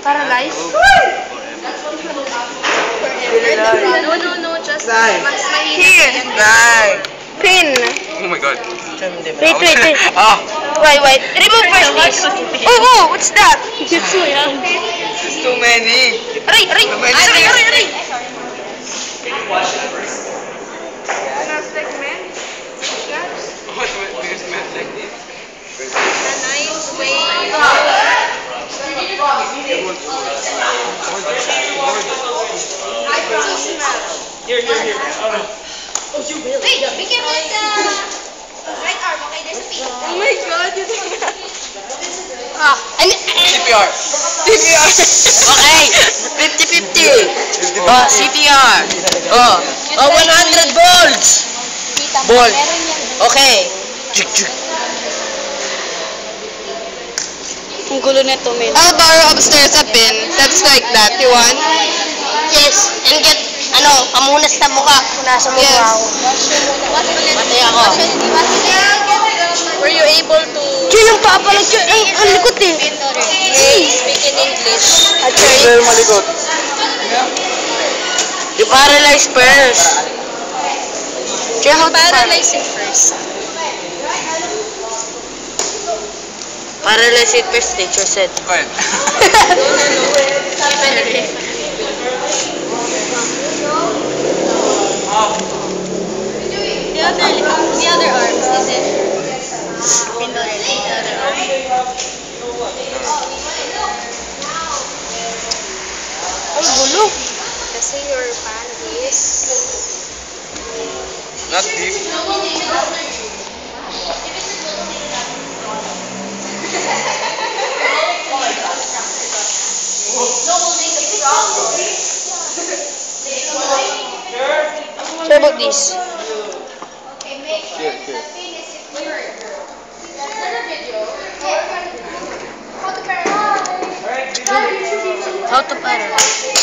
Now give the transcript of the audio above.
Paralyzed? No, just Side. mas mahirap. Here. Side. Pin. Oh my god. Wait. Ah! Wait. Remove first, please. Oh, what's that? Jutsu yan. There's too many. Aray. Aray. Smells like men. What is meant like this? The nice way. Here. Wait, bigyan mo sa right arm, okay? There's a feet. Oh my god, you think that? CPR. Okay. 50-50. Oh, CPR. Oh, 100 volts. Kita mo, Ball. meron yan. Okay. Ang gulo nito, men. I'll borrow upstairs a pin that's like that. You want? Yes, and get, pamunas na mukha. Punasan mo Yes. wow. Pati ako. Were you able to Diyan yung papalag yun. Ang likot eh. speak in English? Very malikot. You paralyze first. Kaya how to Paralyze it first. Paralyze it first, teacher said. Go ahead. The other arm, is it? The other arm. Ang gulo. Kasi your fan is Not deep. What about this? How to paralyze?